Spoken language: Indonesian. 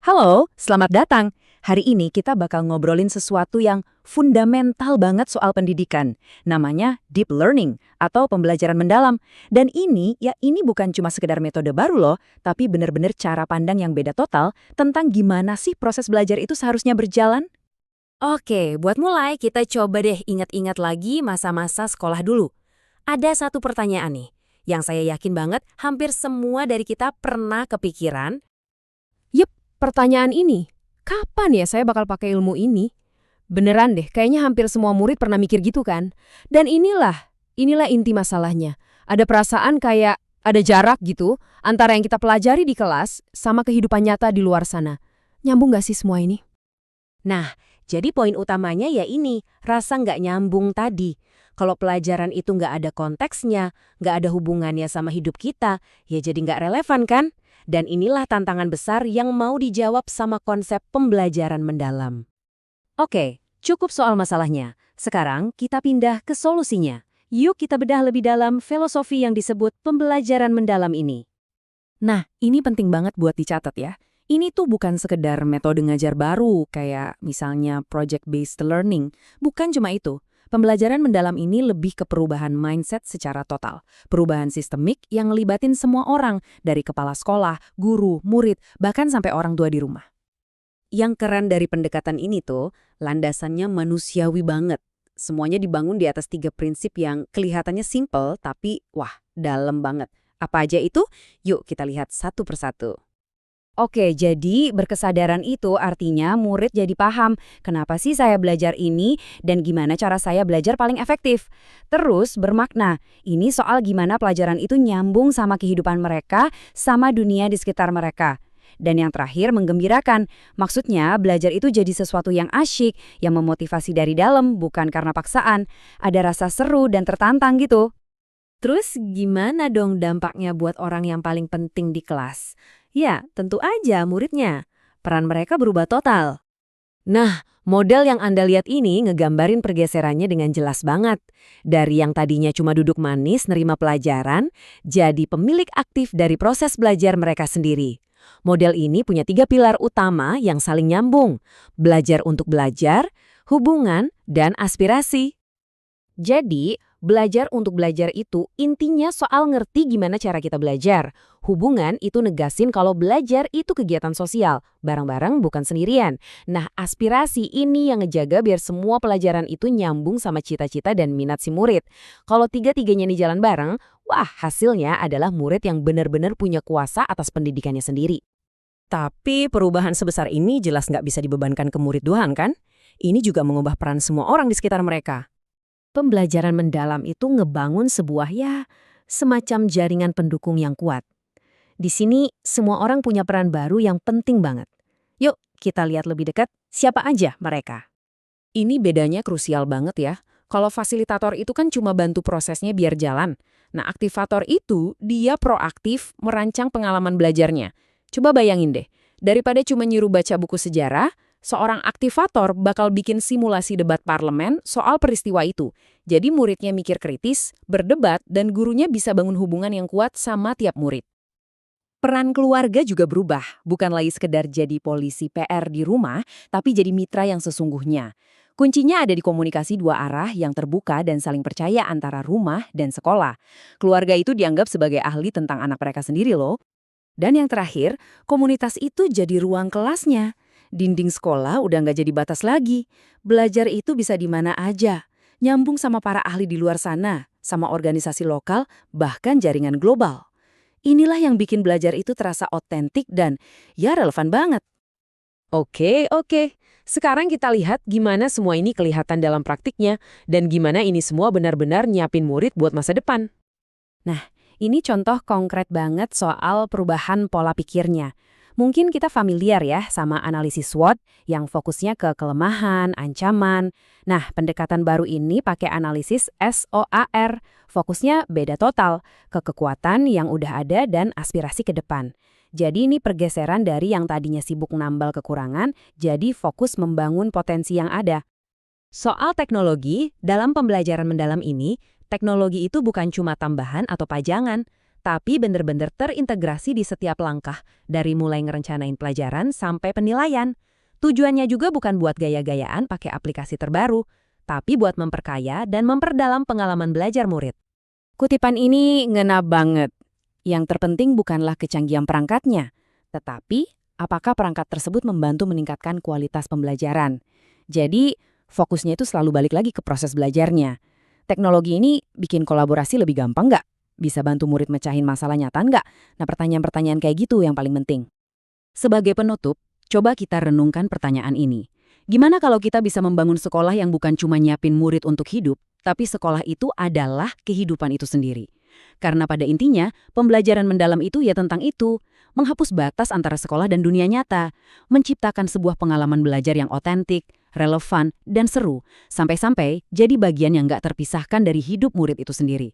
Halo, selamat datang. Hari ini kita bakal ngobrolin sesuatu yang fundamental banget soal pendidikan. Namanya deep learning atau pembelajaran mendalam. Dan ini bukan cuma sekedar metode baru loh, tapi bener-bener cara pandang yang beda total tentang gimana sih proses belajar itu seharusnya berjalan. Oke, buat mulai kita coba deh ingat-ingat lagi masa-masa sekolah dulu. Ada satu pertanyaan nih, yang saya yakin banget hampir semua dari kita pernah kepikiran. Yep, pertanyaan ini. Kapan ya saya bakal pakai ilmu ini? Beneran deh, kayaknya hampir semua murid pernah mikir gitu kan. Dan inilah inti masalahnya. Ada perasaan kayak ada jarak gitu antara yang kita pelajari di kelas sama kehidupan nyata di luar sana. Nyambung gak sih semua ini? Nah, jadi poin utamanya ya ini, rasa nggak nyambung tadi. Kalau pelajaran itu nggak ada konteksnya, nggak ada hubungannya sama hidup kita, ya jadi nggak relevan kan? Dan inilah tantangan besar yang mau dijawab sama konsep pembelajaran mendalam. Oke, cukup soal masalahnya. Sekarang kita pindah ke solusinya. Yuk kita bedah lebih dalam filosofi yang disebut pembelajaran mendalam ini. Nah, ini penting banget buat dicatat ya. Ini tuh bukan sekedar metode ngajar baru, kayak misalnya project-based learning. Bukan cuma itu. Pembelajaran mendalam ini lebih ke perubahan mindset secara total. Perubahan sistemik yang ngelibatin semua orang, dari kepala sekolah, guru, murid, bahkan sampai orang tua di rumah. Yang keren dari pendekatan ini tuh, landasannya manusiawi banget. Semuanya dibangun di atas 3 prinsip yang kelihatannya simple, tapi wah, dalam banget. Apa aja itu? Yuk kita lihat satu persatu. Oke, jadi berkesadaran itu artinya murid jadi paham kenapa sih saya belajar ini dan gimana cara saya belajar paling efektif. Terus bermakna, ini soal gimana pelajaran itu nyambung sama kehidupan mereka, sama dunia di sekitar mereka. Dan yang terakhir menggembirakan, maksudnya belajar itu jadi sesuatu yang asyik, yang memotivasi dari dalam, bukan karena paksaan. Ada rasa seru dan tertantang gitu. Terus gimana dong dampaknya buat orang yang paling penting di kelas? Ya, tentu aja muridnya. Peran mereka berubah total. Nah, model yang Anda lihat ini ngegambarin pergeserannya dengan jelas banget. Dari yang tadinya cuma duduk manis nerima pelajaran, jadi pemilik aktif dari proses belajar mereka sendiri. Model ini punya 3 pilar utama yang saling nyambung. Belajar untuk belajar, hubungan, dan aspirasi. Jadi, belajar untuk belajar itu intinya soal ngerti gimana cara kita belajar. Hubungan itu negasin kalau belajar itu kegiatan sosial, bareng-bareng bukan sendirian. Nah, aspirasi ini yang ngejaga biar semua pelajaran itu nyambung sama cita-cita dan minat si murid. Kalau tiga-tiganya nih jalan bareng, wah hasilnya adalah murid yang benar-benar punya kuasa atas pendidikannya sendiri. Tapi perubahan sebesar ini jelas nggak bisa dibebankan ke murid doang kan? Ini juga mengubah peran semua orang di sekitar mereka. Pembelajaran mendalam itu ngebangun sebuah semacam jaringan pendukung yang kuat. Di sini semua orang punya peran baru yang penting banget. Yuk kita lihat lebih dekat siapa aja mereka. Ini bedanya krusial banget ya. Kalau fasilitator itu kan cuma bantu prosesnya biar jalan. Nah, aktivator itu dia proaktif merancang pengalaman belajarnya. Coba bayangin deh, daripada cuma nyuruh baca buku sejarah, seorang aktivator bakal bikin simulasi debat parlemen soal peristiwa itu. Jadi muridnya mikir kritis, berdebat, dan gurunya bisa bangun hubungan yang kuat sama tiap murid. Peran keluarga juga berubah, bukan lagi sekedar jadi polisi PR di rumah, tapi jadi mitra yang sesungguhnya. Kuncinya ada di komunikasi dua arah yang terbuka dan saling percaya antara rumah dan sekolah. Keluarga itu dianggap sebagai ahli tentang anak mereka sendiri loh. Dan yang terakhir, komunitas itu jadi ruang kelasnya. Dinding sekolah udah nggak jadi batas lagi. Belajar itu bisa di mana aja. Nyambung sama para ahli di luar sana, sama organisasi lokal, bahkan jaringan global. Inilah yang bikin belajar itu terasa otentik dan ya relevan banget. Oke. Sekarang kita lihat gimana semua ini kelihatan dalam praktiknya dan gimana ini semua benar-benar nyiapin murid buat masa depan. Nah, ini contoh konkret banget soal perubahan pola pikirnya. Mungkin kita familiar ya sama analisis SWOT yang fokusnya ke kelemahan, ancaman. Nah, pendekatan baru ini pakai analisis SOAR, fokusnya beda total, ke kekuatan yang udah ada dan aspirasi ke depan. Jadi ini pergeseran dari yang tadinya sibuk nambal kekurangan, jadi fokus membangun potensi yang ada. Soal teknologi, dalam pembelajaran mendalam ini, teknologi itu bukan cuma tambahan atau pajangan, tapi benar-benar terintegrasi di setiap langkah, dari mulai ngerencanain pelajaran sampai penilaian. Tujuannya juga bukan buat gaya-gayaan pakai aplikasi terbaru, tapi buat memperkaya dan memperdalam pengalaman belajar murid. Kutipan ini ngena banget. Yang terpenting bukanlah kecanggihan perangkatnya, tetapi apakah perangkat tersebut membantu meningkatkan kualitas pembelajaran. Jadi, fokusnya itu selalu balik lagi ke proses belajarnya. Teknologi ini bikin kolaborasi lebih gampang nggak? Bisa bantu murid mecahin masalah nyata nggak? Nah, pertanyaan-pertanyaan kayak gitu yang paling penting. Sebagai penutup, coba kita renungkan pertanyaan ini. Gimana kalau kita bisa membangun sekolah yang bukan cuma nyiapin murid untuk hidup, tapi sekolah itu adalah kehidupan itu sendiri? Karena pada intinya, pembelajaran mendalam itu ya tentang itu, menghapus batas antara sekolah dan dunia nyata, menciptakan sebuah pengalaman belajar yang otentik, relevan, dan seru, sampai-sampai jadi bagian yang nggak terpisahkan dari hidup murid itu sendiri.